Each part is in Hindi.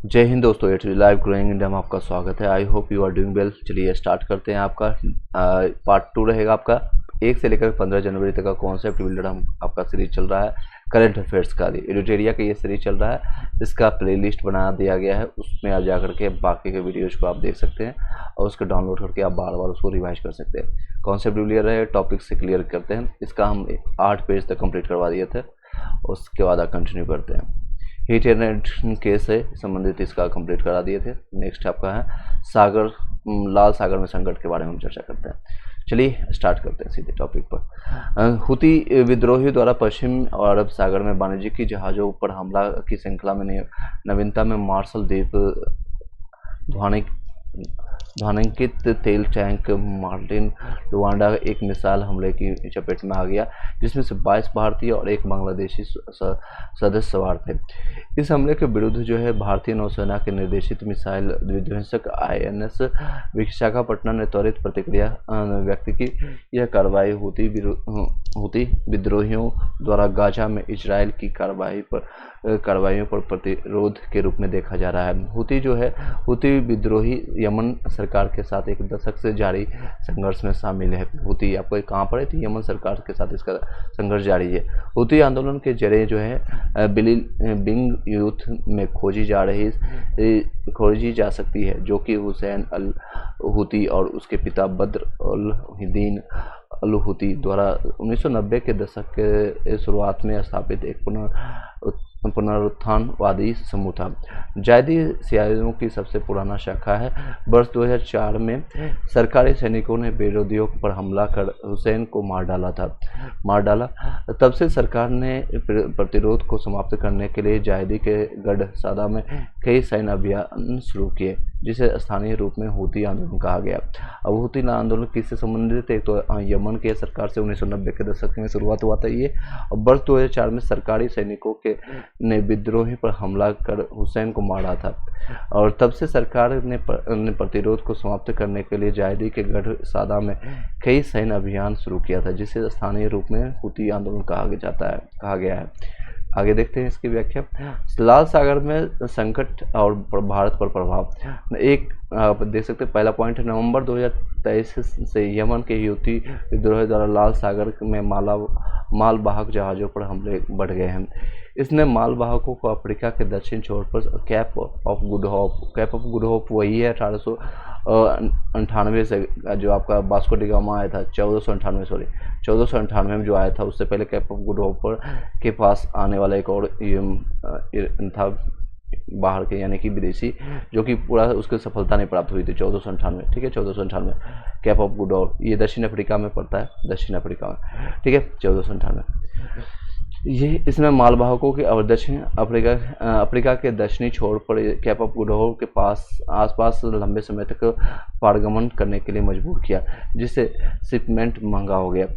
जय हिंद दोस्तों, इट्स लाइव ग्रोइंग इंडिया में आपका स्वागत है। I hope you are doing well. चलिए स्टार्ट करते हैं। आपका पार्ट 2 रहेगा। आपका 1 से लेकर 15 जनवरी तक का कॉन्सेप्ट बिल्डर हम आपका सीरीज चल रहा है। करंट अफेयर्स का एडिटोरिया का ये सीरीज चल रहा है। इसका प्लेलिस्ट बना दिया गया है, उसमें आप जा करके बाकी के वीडियोज को आप देख सकते हैं और उसको डाउनलोड करके आप बार बार उसको रिवाइज कर सकते हैं। कॉन्सेप्ट क्लियर है, टॉपिक से क्लियर करते हैं। इसका हम 8 पेज तक कंप्लीट करवा दिए थे, उसके बाद आप कंटिन्यू करते हैं। हीट एंड केस से संबंधित इसका कंप्लीट करा दिए थे। नेक्स्ट आपका है सागर, लाल सागर में संकट के बारे में हम चर्चा करते हैं। चलिए स्टार्ट करते हैं सीधे टॉपिक पर। हुती विद्रोही द्वारा पश्चिम और अरब सागर में वाणिज्यिक जहाज़ों पर हमला की श्रृंखला में नवीनता में मार्शल द्वीप ध्वनिंकित तेल टैंक मार्टिन लुआंडा एक मिसाइल हमले की चपेट में आ गया, जिसमें से 22 भारतीय और 1 बांग्लादेशी सदस्य सवार थे। इस हमले के विरुद्ध जो है भारतीय नौसेना के निर्देशित मिसाइल विध्वंसक INS विशाखापट्टनम ने त्वरित प्रतिक्रिया व्यक्त की। यह कार्रवाई हुती विद्रोहियों द्वारा गाजा में इजराइल की कार्रवाइयों पर प्रतिरोध के रूप में देखा जा रहा है। हुती विद्रोही यमन सरकार के साथ एक दशक से जारी संघर्ष में शामिल है। हुती आपको कहाँ पर है, तो यमन सरकार के साथ इसका संघर्ष जारी है। हुती आंदोलन के जरिए जो है बिंग यूथ में खोजी जा सकती है, जो कि हुसैन अल हुती और उसके पिता बद्र अल दीन अल हुती द्वारा 1990 के दशक के शुरुआत में स्थापित एक पुनरुत्थानवादी समूह था। जायदी सियासतों की सबसे पुराना शाखा है। वर्ष 2004 में सरकारी सैनिकों ने विरोधियों पर हमला कर हुसैन को मार डाला। तब से सरकार ने प्रतिरोध को समाप्त करने के लिए जायदी के गढ़ सादा में कई सैन्य अभियान शुरू किए, जिसे स्थानीय रूप में हुती आंदोलन कहा गया। अब हुती आंदोलन किससे संबंधित है, तो यमन के सरकार से 1990 के दशक में शुरुआत हुआ था ये। और वर्ष 2004 में सरकारी सैनिकों ने विद्रोही पर हमला कर हुसैन को मारा था, और तब से सरकार ने प्रतिरोध को समाप्त करने के लिए जायदी के गढ़ सादा में कई सैन्य अभियान शुरू किया था, जिसे स्थानीय रूप में हुती आंदोलन कहा गया है। आगे देखते हैं इसकी व्याख्या। लाल सागर में संकट और भारत पर प्रभाव। आप देख सकते हैं, पहला पॉइंट है नवंबर 2023 से यमन के हुती विद्रोह द्वारा लाल सागर में मालवाहक जहाज़ों पर हमले बढ़ गए हैं। इसने मालवाहकों को अफ्रीका के दक्षिण छोर पर कैप ऑफ गुड होप वही है 1898 से जो आपका वास्को डी गामा आया था 1498 में जो आया था। उससे पहले कैप ऑफ गुड होप के पास आने वाला एक और था बाहर के, यानी कि विदेशी, जो कि पूरा उसकी सफलता नहीं प्राप्त हुई थी 1498। ठीक है, 1498 कैप ऑफ गुड होप, ये दक्षिण अफ्रीका में पड़ता है, दक्षिण अफ्रीका में। ठीक है, 1498 ये इसमें मालवाहकों के और दक्षिण अफ्रीका के दक्षिणी छोर पर कैप ऑफ गुड होप के आसपास लंबे समय तक पारगमन करने के लिए मजबूर किया, जिससे शिपमेंट महंगा हो गया।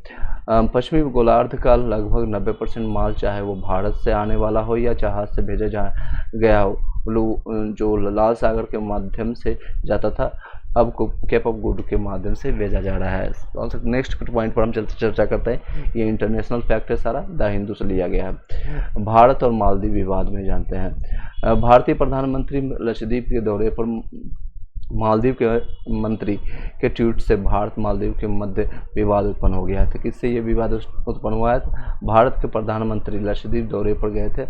पश्चिमी गोलार्ध का लगभग 90% माल, चाहे वो भारत से आने वाला हो या जहाज से भेजा गया हो, जो लाल सागर के माध्यम से जाता था, अब कैप ऑफ गुड के माध्यम से भेजा जा रहा है। नेक्स्ट पॉइंट पर हम चर्चा करते हैं। ये इंटरनेशनल फैक्ट है सारा, द हिंदू से लिया गया है। भारत और मालदीव विवाद में जानते हैं। भारतीय प्रधानमंत्री लक्षद्वीप के दौरे पर मालदीव के मंत्री के ट्वीट से भारत मालदीव के मध्य विवाद उत्पन्न हो गया था। किससे ये विवाद उत्पन्न हुआ है? तो भारत के प्रधानमंत्री लक्षद्वीप दौरे पर गए थे,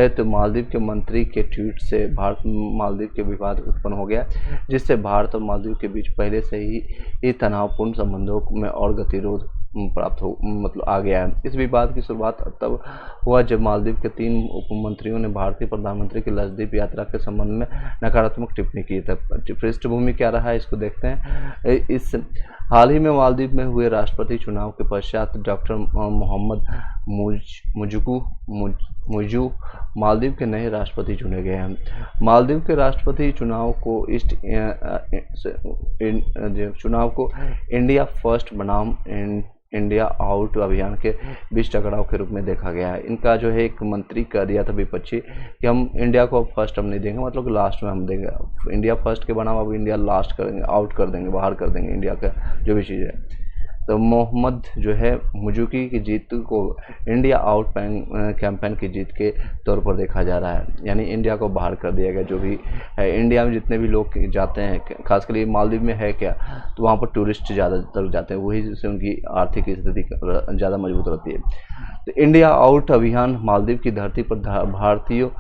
तो मालदीव के मंत्री के ट्वीट से भारत मालदीव के विवाद उत्पन्न हो गया, जिससे भारत और मालदीव के बीच पहले से ही तनावपूर्ण संबंधों में और गतिरोध आ गया है। इस विवाद की शुरुआत तब हुआ जब मालदीव के 3 उपमंत्रियों ने भारतीय प्रधानमंत्री की लक्षद्वीप यात्रा के संबंध में नकारात्मक टिप्पणी की थी। पृष्ठभूमि क्या रहा है, इसको देखते हैं। इस हाल ही में मालदीव में हुए राष्ट्रपति चुनाव के पश्चात डॉक्टर मोहम्मद मुइज़ू मालदीव के नए राष्ट्रपति चुने गए हैं। मालदीव के राष्ट्रपति चुनाव को इंडिया फर्स्ट बनाम इंडिया आउट अभियान के बीच टकराव के रूप में देखा गया है। इनका जो है एक मंत्री कह दिया था विपक्षी कि हम इंडिया को अब फर्स्ट हम नहीं देंगे, मतलब लास्ट में हम देंगे। इंडिया फर्स्ट के बनाम अब इंडिया लास्ट करेंगे, आउट कर देंगे, बाहर कर देंगे इंडिया का जो भी चीज़ है। तो मोहम्मद जो है मुजुकी की जीत को इंडिया आउट कैंपेन की जीत के तौर पर देखा जा रहा है, यानी इंडिया को बाहर कर दिया गया। जो भी है इंडिया में जितने भी लोग जाते हैं, खासकर ये मालदीव में है क्या, तो वहाँ पर टूरिस्ट ज़्यादातर जाते हैं, वही जिससे उनकी आर्थिक स्थिति ज़्यादा मजबूत रहती है। तो इंडिया आउट अभियान मालदीव की धरती पर भारतीय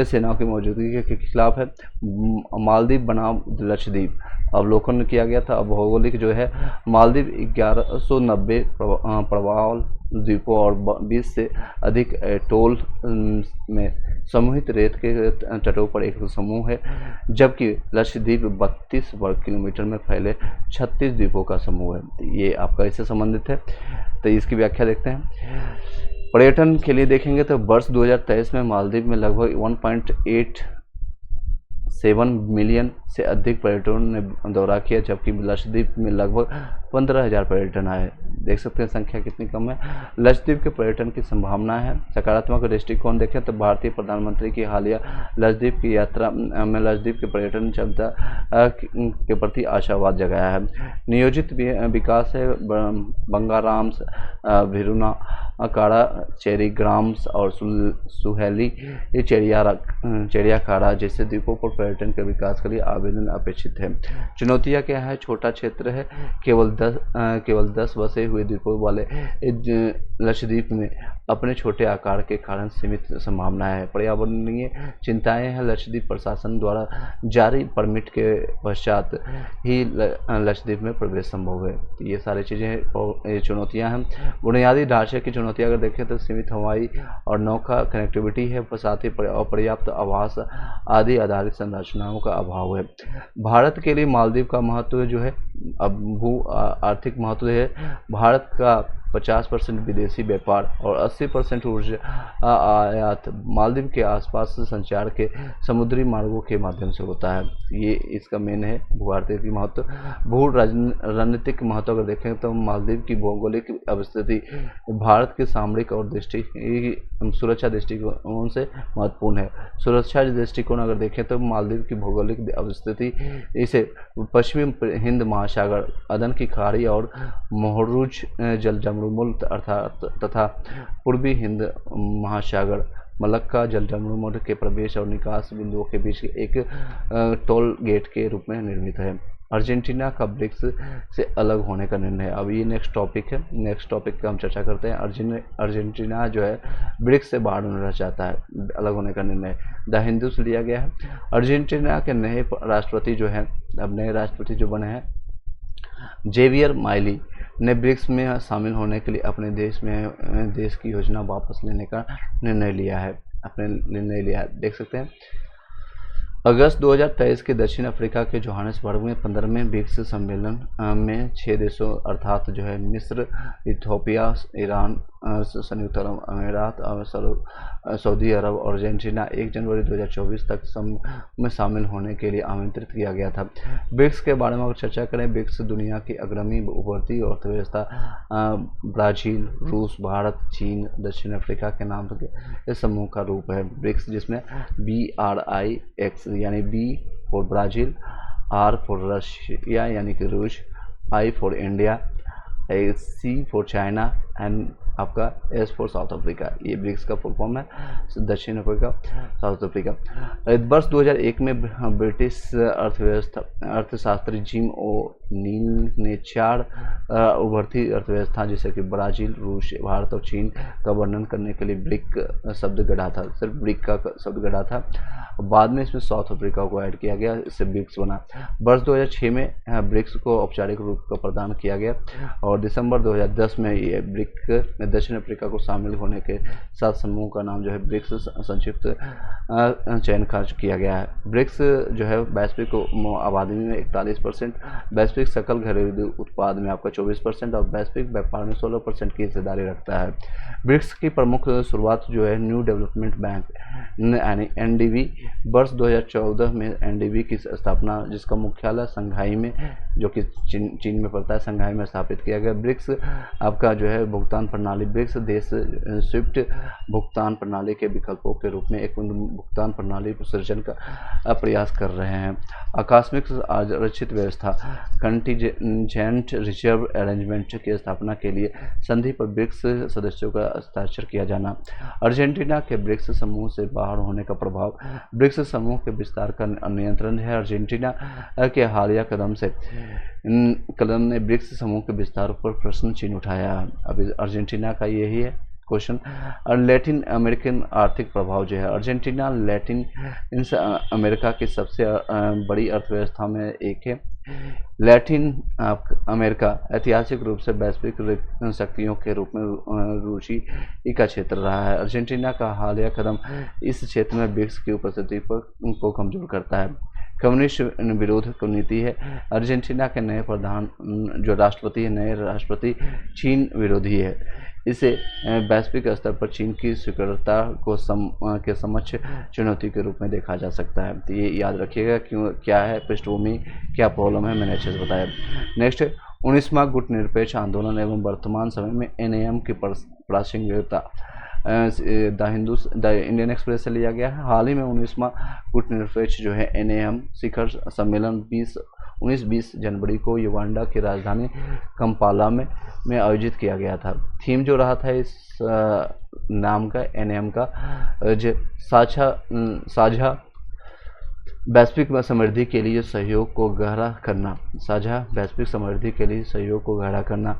सेनाओं की मौजूदगी के खिलाफ है। मालदीव बनाम लक्षद्वीप अवलोकन किया गया था। अब भौगोलिक जो है मालदीव 1190 प्रवाल द्वीपों और 20 से अधिक एटोल में समूहित रेत के तटों पर एक समूह है, जबकि लक्षद्वीप 32 वर्ग किलोमीटर में फैले 36 द्वीपों का समूह है। ये आपका इससे संबंधित है, तो इसकी व्याख्या देखते हैं। पर्यटन के लिए देखेंगे तो वर्ष 2023 में मालदीव में लगभग 1.87 मिलियन से अधिक पर्यटकों ने दौरा किया, जबकि लक्षद्वीप में लगभग 15,000 पर्यटन आए। देख सकते हैं संख्या कितनी कम है। लक्षद्वीप के पर्यटन की संभावना है। सकारात्मक दृष्टिकोण देखें तो भारतीय प्रधानमंत्री की हालिया लक्षद्वीप की यात्रा में लक्षद्वीप के पर्यटन क्षमता के प्रति आशावाद जगाया है। नियोजित विकास है। बंगाराम्स, भिरुना काड़ा, चेरी ग्राम्स और सुहेली चिड़ियाखाड़ा जैसे द्वीपों पर पर्यटन के विकास के लिए आवेदन अपेक्षित है। चुनौतियां क्या है? छोटा क्षेत्र है, केवल 10 बसे हुए द्वीपों वाले लक्षद्वीप में अपने छोटे आकार के कारण सीमित संभावनाएं है। पर्यावरणीय चिंताएं हैं। लक्षद्वीप प्रशासन द्वारा जारी परमिट के पश्चात ही लक्षद्वीप में प्रवेश संभव है। ये सारी चीज़ें चुनौतियां हैं। बुनियादी ढांचे की चुनौतियां अगर देखें तो सीमित हवाई और नौका कनेक्टिविटी है, साथ ही अपर्याप्त आवास आदि आधारित संरचनाओं का अभाव है। भारत के लिए मालदीव का महत्व जो है, अब भू आर्थिक महत्व है। भारत का 50% विदेशी व्यापार और 80% ऊर्जा आयात मालदीव के आसपास संचार के समुद्री मार्गों के माध्यम से होता है। ये इसका मेन है भू आर्थिक महत्व। भू रणनीतिक महत्व अगर देखें तो मालदीव की भौगोलिक अवस्थिति भारत के सामरिक और सुरक्षा दृष्टिकोण से महत्वपूर्ण है। सुरक्षा दृष्टिकोण अगर देखें तो मालदीव की भौगोलिक अवस्थिति इसे पश्चिमी हिंद महासागर, अदन की खाड़ी और मोहरुज जलजमुमुल अर्थात तथा पूर्वी हिंद महासागर मलक्का जलजमुमुल के प्रवेश और निकास बिंदुओं के बीच एक टोल गेट के रूप में निर्मित है। अर्जेंटीना का ब्रिक्स से अलग होने का निर्णय। अब ये नेक्स्ट टॉपिक है। नेक्स्ट टॉपिक का हम चर्चा करते हैं। अर्जेंटीना जो है ब्रिक्स से बाहर होना चाहता है, अलग होने का निर्णय द हिंदू से लिया गया है। अर्जेंटीना के नए राष्ट्रपति जो है, अब नए राष्ट्रपति जो बने हैं जेवियर माइली ने ब्रिक्स में शामिल होने के लिए अपने देश की योजना वापस लेने का निर्णय लिया है। देख सकते हैं अगस्त 2023 के दक्षिण अफ्रीका के जोहानिसबर्ग में 15वें ब्रिक्स सम्मेलन में 6 देशों अर्थात जो है मिस्र, इथियोपिया, ईरान, संयुक्त अरब अमीरात, सऊदी अरब और अर्जेंटीना 1 जनवरी 2024 तक में शामिल होने के लिए आमंत्रित किया गया था। ब्रिक्स के बारे में अगर चर्चा करें, ब्रिक्स दुनिया की अग्रणी उभरती अर्थव्यवस्था ब्राज़ील, रूस, भारत, चीन, दक्षिण अफ्रीका के नाम के इस समूह का रूप है। ब्रिक्स जिसमें BRICS यानी B for Brazil, R for Russia यानी कि रूस, I for India, C for China and आपका S फॉर साउथ अफ्रीका। ये ब्रिक्स का फुल फॉर्म है, दक्षिण अफ्रीका, साउथ अफ्रीका। वर्ष 2001 में ब्रिटिश अर्थशास्त्री जिम ओ'नील ने 4 उभरती अर्थव्यवस्था जैसे कि ब्राज़ील, रूस, भारत और चीन का वर्णन करने के लिए ब्रिक शब्द गढ़ा था। सिर्फ ब्रिक का शब्द गढ़ा था। बाद में इसमें साउथ अफ्रीका को ऐड किया गया, इससे ब्रिक्स बना। वर्ष 2006 में ब्रिक्स को औपचारिक रूप का प्रदान किया गया और दिसंबर 2010 में ये ब्रिक में दक्षिण अफ्रीका को शामिल होने के साथ समूह का नाम जो है ब्रिक्स संक्षिप्त चयन किया गया है। ब्रिक्स जो है वैश्विक आबादी में 41%, वैश्विक सकल घरेलू उत्पाद में आपका 24% और वैश्विक व्यापार में 16% की हिस्सेदारी रखता है। ब्रिक्स की प्रमुख शुरुआत जो है न्यू डेवलपमेंट बैंक यानी NDB वर्ष 2014 में NDB की स्थापना, जिसका मुख्यालय संघाई में जो कि चीन में पड़ता है, संघाई में स्थापित किया गया। ब्रिक्स आपका जो है भुगतान प्रणाली, ब्रिक्स देश स्विफ्ट भुगतान प्रणाली के विकल्पों के रूप में एक भुगतान प्रणाली सृजन का प्रयास कर रहे हैं। आकस्मिक आरक्षित व्यवस्था, कंटिजेंट रिजर्व अरेंजमेंट की स्थापना के लिए संधि पर ब्रिक्स सदस्यों का हस्ताक्षर किया जाना। अर्जेंटीना के ब्रिक्स समूह से बाहर होने का प्रभाव, ब्रिक्स समूह के विस्तार का नियंत्रण है। अर्जेंटीना के हालिया कदम ने ब्रिक्स समूह के विस्तार पर प्रश्न चिन्ह उठाया। अभी अर्जेंटीना का यही है क्वेश्चन। और लैटिन अमेरिकन आर्थिक प्रभाव जो है, अर्जेंटीना लैटिन अमेरिका की सबसे बड़ी अर्थव्यवस्था में एक है। लैटिन अमेरिका ऐतिहासिक रूप से वैश्विक शक्तियों के रूप में रुचि का क्षेत्र रहा है। अर्जेंटीना का हालिया कदम इस क्षेत्र में ब्रिक्स की उपस्थिति को कमजोर करता है। कम्युनिस्ट विरोध नीति है। अर्जेंटीना के नए प्रधान जो राष्ट्रपति है, नए राष्ट्रपति चीन विरोधी है। इसे वैश्विक स्तर पर चीन की स्वीकार्यता को के समक्ष चुनौती के रूप में देखा जा सकता है। तो ये याद रखिएगा क्यों, क्या है पृष्ठभूमि, क्या प्रॉब्लम है, मैंने अच्छे से बताया। नेक्स्ट 19वां गुटनिरपेक्ष आंदोलन एवं वर्तमान समय में NAM की प्रासंगिकता, द इंडियन एक्सप्रेस से लिया गया है। हाल ही में 19वां गुटनिरपेक्ष जो है NAM शिखर सम्मेलन 19-20 जनवरी को युगांडा की राजधानी कंपाला में आयोजित किया गया था। थीम जो रहा था इस नाम का, NAM का, साझा वैश्विक समृद्धि के लिए सहयोग को गहरा करना, साझा वैश्विक समृद्धि के लिए सहयोग को गहरा करना।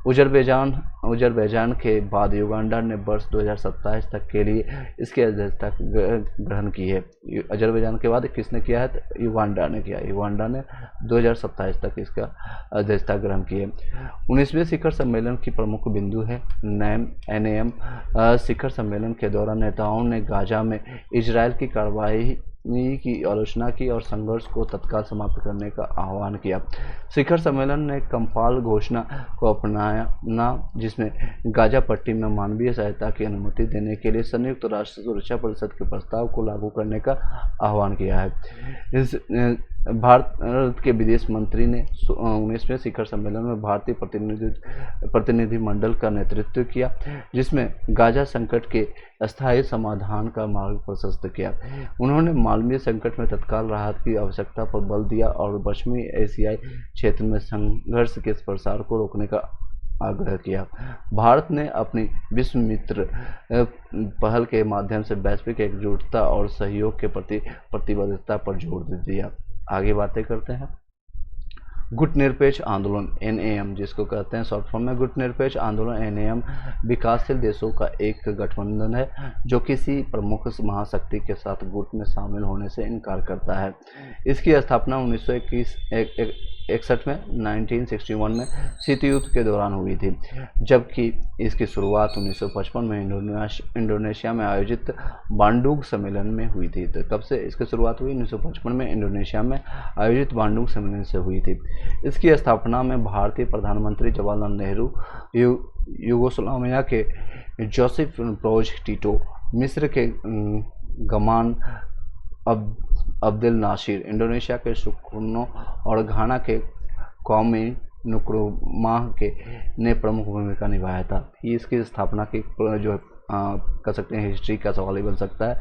अजरबैजान के बाद युगांडा ने वर्ष 2027 तक के लिए इसकी अध्यक्षता ग्रहण की है। अजरबैजान के बाद किसने किया है? तो युगांडा ने किया। युगांडा ने 2027 तक इसका अध्यक्षता ग्रहण की है। 19वें शिखर सम्मेलन की प्रमुख बिंदु है NAM। शिखर सम्मेलन के दौरान नेताओं ने गाजा में इजरायल की कार्रवाई की आलोचना की और संघर्ष को तत्काल समाप्त करने का आह्वान किया। शिखर सम्मेलन ने कंपाल घोषणा को अपनाया, जिसमें गाजा पट्टी में मानवीय सहायता की अनुमति देने के लिए संयुक्त राष्ट्र सुरक्षा परिषद के प्रस्ताव को लागू करने का आह्वान किया है। इस भारत के विदेश मंत्री ने 19वें शिखर सम्मेलन में भारतीय प्रतिनिधिमंडल का नेतृत्व किया, जिसमें गाजा संकट के अस्थायी समाधान का मार्ग प्रशस्त किया। उन्होंने मानवीय संकट में तत्काल राहत की आवश्यकता पर बल दिया और पश्चिमी एशियाई क्षेत्र में संघर्ष के प्रसार को रोकने का आग्रह किया। भारत ने अपनी विश्व मित्र पहल के माध्यम से वैश्विक एकजुटता और सहयोग के प्रति प्रतिबद्धता पर जोर दिया। आगे बातें करते हैं। गुटनिरपेक्ष आंदोलन NAM, जिसको कहते हैं शॉर्ट फॉर्म में गुटनिरपेक्ष आंदोलन NAM, विकासशील देशों का एक गठबंधन है जो किसी प्रमुख महाशक्ति के साथ गुट में शामिल होने से इनकार करता है। इसकी स्थापना 1961 में 1961 में शीत युद्ध के दौरान हुई थी, जबकि इसकी शुरुआत 1955 में इंडोनेशिया में आयोजित बांडुग सम्मेलन में हुई थी। तो कब से इसकी शुरुआत हुई? 1955 में इंडोनेशिया में आयोजित बांडुग सम्मेलन से हुई थी। इसकी स्थापना में भारतीय प्रधानमंत्री जवाहरलाल नेहरू, युगोस्लाविया के जोसेफ ब्रोज टिटो, मिस्र के गमान अब्देल नासिर, इंडोनेशिया के सुकर्नो और घाना के क्वामे नुक्रुमाह ने प्रमुख भूमिका निभाया था। ये इसकी स्थापना की जो कह सकते हैं हिस्ट्री का सवाल ही बन सकता है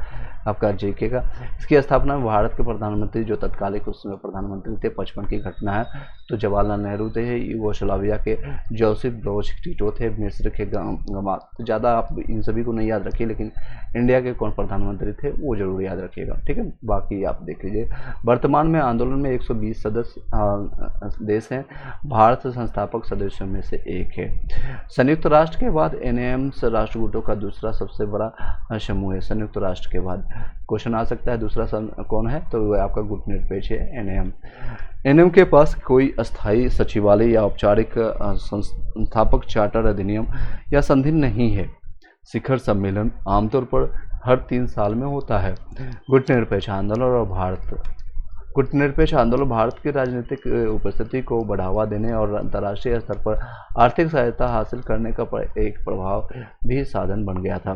आपका JK का। इसकी स्थापना में भारत के प्रधानमंत्री जो तत्कालिक उस समय प्रधानमंत्री थे, 55 की घटना है, तो जवाहरलाल नेहरू थे, युगोस्लाविया के जोसेफ ब्रोज टिटो थे, मिस्र के गमा। तो ज़्यादा आप इन सभी को नहीं याद रखिए, लेकिन इंडिया के कौन प्रधानमंत्री थे वो जरूर याद रखिएगा, ठीक है। बाकी आप देख लीजिए। वर्तमान में आंदोलन में 120 सदस्य देश हैं। भारत संस्थापक सदस्यों में से एक है। संयुक्त राष्ट्र के बाद NAM राष्ट्रकूटों का दूसरा सबसे बड़ा समूह है। संयुक्त राष्ट्र के बाद क्वेश्चन आ सकता है दूसरा कौन है, तो वह आपका गुटनिरपेक्ष है NAM। NAM के पास कोई अस्थायी सचिवालय या औपचारिक संस्थापक चार्टर, अधिनियम या संधि नहीं है। शिखर सम्मेलन आमतौर पर हर 3 साल में होता है। गुटनिरपेक्ष आंदोलन और भारत। गुटनिरपेक्ष आंदोलन भारत की राजनीतिक उपस्थिति को बढ़ावा देने और अंतर्राष्ट्रीय स्तर पर आर्थिक सहायता हासिल करने का एक प्रभावी साधन बन गया था,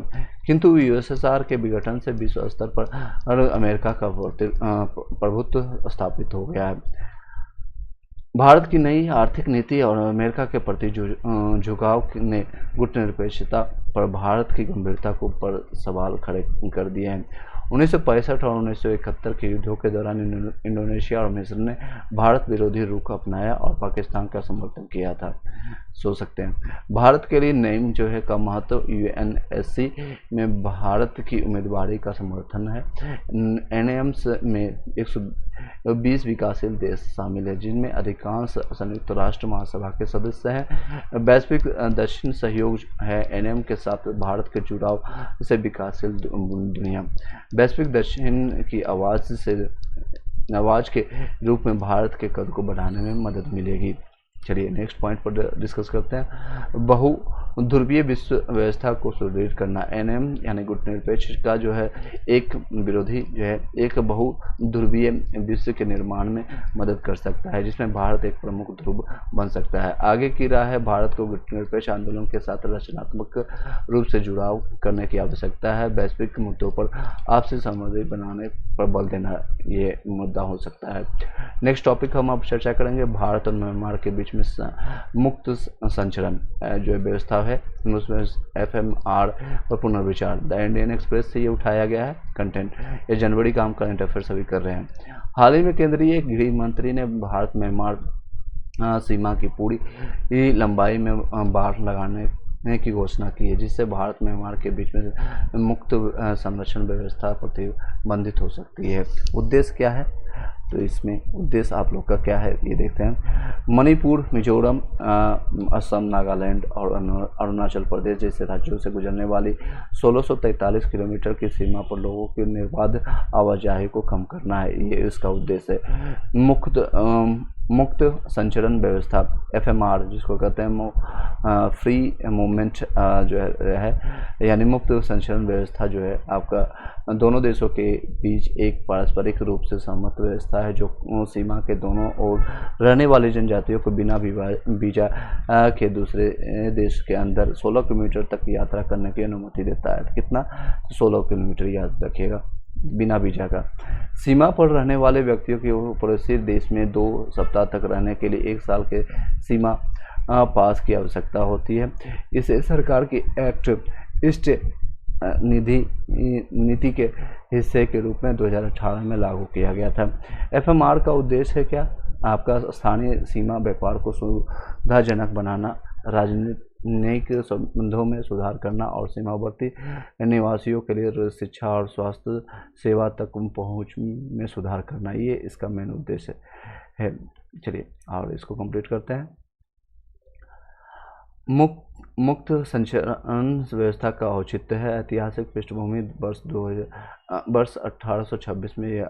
किंतु USSR के विघटन से विश्व स्तर पर अमेरिका का प्रभुत्व स्थापित हो गया है। भारत की नई आर्थिक नीति और अमेरिका के प्रति झुकाव ने गुटनिरपेक्षता पर भारत की गंभीरता को पर सवाल खड़े कर दिए हैं। 1965 और 1971 के युद्धों के दौरान इंडोनेशिया और मिस्र ने भारत विरोधी रुख अपनाया और पाकिस्तान का समर्थन किया था। सोच सकते हैं भारत के लिए नेम जो है का महत्व। यूएनएससी में भारत की उम्मीदवारी का समर्थन है। एनएम्स में 120 विकासशील देश शामिल है, जिनमें अधिकांश संयुक्त राष्ट्र महासभा के सदस्य हैं। वैश्विक दक्षिण सहयोग है। एनएम के साथ भारत के जुड़ाव से विकासशील दुनिया वैश्विक दक्षिण की आवाज़ के रूप में भारत के कद को बढ़ाने में मदद मिलेगी। चलिए नेक्स्ट पॉइंट पर डिस्कस करते हैं। बहु ध्रुवीय विश्व व्यवस्था को सुदृढ़ करना। एनएम यानी गुटनिरपेक्ष का जो है एक विरोधी जो है एक बहु ध्रुवीय विश्व के निर्माण में मदद कर सकता है, जिसमें भारत एक प्रमुख ध्रुव बन सकता है। आगे की राह है भारत को गुटनिरपेक्ष आंदोलन के साथ रचनात्मक रूप से जुड़ाव करने की आवश्यकता है। वैश्विक मुद्दों पर आपसी सहमति बनाने पर बल देना ये मुद्दा हो सकता है। नेक्स्ट टॉपिक हम अब चर्चा करेंगे भारत और म्यांमार के बीच में मुक्त संचरण जो व्यवस्था है, उसमें एफएमआर पर पुनर्विचार। द इंडियन एक्सप्रेस से ये उठाया गया है कंटेंट। ये जनवरी का हम करंट अफेयर सभी कर रहे हैं। हाल ही में केंद्रीय गृह मंत्री ने भारत म्यांमार सीमा की पूरी लंबाई में बाड़ लगाने की घोषणा की है, जिससे भारत म्यांमार के बीच में मुक्त संरक्षण व्यवस्था प्रतिबंधित हो सकती है। उद्देश्य क्या है, तो इसमें उद्देश्य आप लोग का क्या है ये देखते हैं। मणिपुर, मिजोरम, असम, नागालैंड और अरुणाचल प्रदेश जैसे राज्यों से गुजरने वाली 1643 किलोमीटर की सीमा पर लोगों की निर्बाध आवाजाही को कम करना है, ये इसका उद्देश्य है। मुक्त संचरण व्यवस्था एफएमआर जिसको कहते हैं फ्री मूवमेंट जो है यानी मुक्त संचरण व्यवस्था जो है आपका दोनों देशों के बीच एक पारस्परिक रूप से सहमत व्यवस्था है, जो सीमा के दोनों ओर रहने वाली जनजातियों को बिना वीजा के दूसरे देश के अंदर 16 किलोमीटर तक यात्रा करने की अनुमति देता है। कितना, 16 किलोमीटर याद रखिएगा, बिना वीजा का। सीमा पर रहने वाले व्यक्तियों की पड़ोसी देश में 2 सप्ताह तक रहने के लिए 1 साल के सीमा पास की आवश्यकता होती है। इसे सरकार की एक्ट ईस्ट नीति के हिस्से के रूप में 2018 में लागू किया गया था। एफएमआर का उद्देश्य है क्या, आपका स्थानीय सीमा व्यापार को सुविधाजनक बनाना, राजनीतिक संबंधों में सुधार करना और सीमावर्ती निवासियों के लिए शिक्षा और स्वास्थ्य सेवा तक पहुंच में सुधार करना, ये इसका मेन उद्देश्य है। चलिए और इसको कंप्लीट करते हैं। मुक्त संचरण व्यवस्था का औचित्य है। ऐतिहासिक पृष्ठभूमि वर्ष 1826 में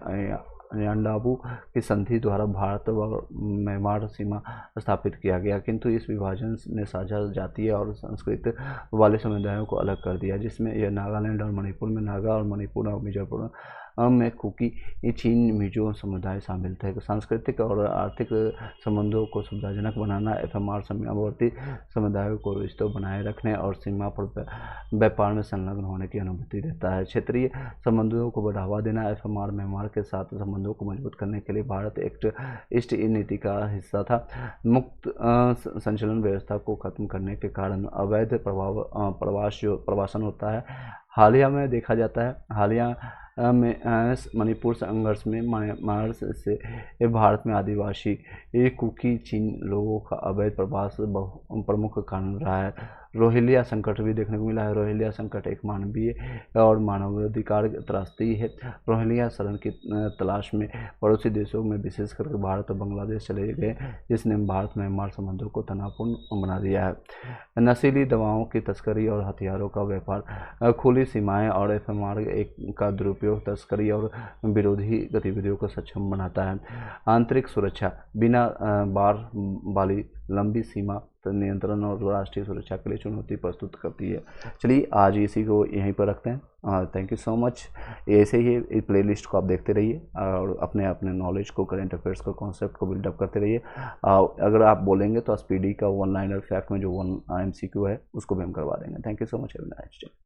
यांडाबू की संधि द्वारा भारत व म्यांमार सीमा स्थापित किया गया, किंतु इस विभाजन ने साझा जातीय और संस्कृति वाले समुदायों को अलग कर दिया, जिसमें यह नागालैंड और मणिपुर में नागा और मणिपुर और मिजोरम में कुकी, चीन, मिजो समुदाय शामिल थे। सांस्कृतिक और आर्थिक संबंधों को सुविधाजनक बनाना एफएमआर सीमावर्ती समुदायों को रिश्तों बनाए रखने और सीमा पर व्यापार में संलग्न होने की अनुमति देता है। क्षेत्रीय संबंधों को बढ़ावा देना एफएमआर म्यांमार के साथ संबंधों को मजबूत करने के लिए भारत एक्ट ईस्ट नीति का हिस्सा था। मुक्त संचलन व्यवस्था को खत्म करने के कारण अवैध प्रवासन होता है। हालिया में देखा जाता है, हालिया में मणिपुर संघर्ष में म्यांमार से भारत में आदिवासी कुकी चीन लोगों का अवैध प्रवास प्रमुख कारण रहा है। रोहिंग्या संकट भी देखने को मिला है। रोहिंग्या संकट एक मानवीय और मानवाधिकार त्रासदी है। रोहिंग्या शरण की तलाश में पड़ोसी देशों में विशेषकर भारत और बांग्लादेश चले गए, जिसने भारत म्यांमार संबंधों को तनावपूर्ण बना दिया है। नशीली दवाओं की तस्करी और हथियारों का व्यापार, खुली सीमाएं और एफएमआर का दुरुपयोग तस्करी और विरोधी गतिविधियों को सक्षम बनाता है। आंतरिक सुरक्षा, बिना बार वाली लंबी सीमा नियंत्रण और राष्ट्रीय सुरक्षा के लिए चुनौती प्रस्तुत करती है। चलिए आज इसी को यहीं पर रखते हैं। Thank you so much. ऐसे ही इस प्लेलिस्ट को आप देखते रहिए और अपने अपने नॉलेज को, करंट अफेयर्स को, कॉन्सेप्ट को बिल्डअप करते रहिए। अगर आप बोलेंगे तो स्पीडी का 1 लाइनर फैक्ट में जो 1 MCQ है उसको भी हम करवा देंगे। Thank you so much. Have a nice day.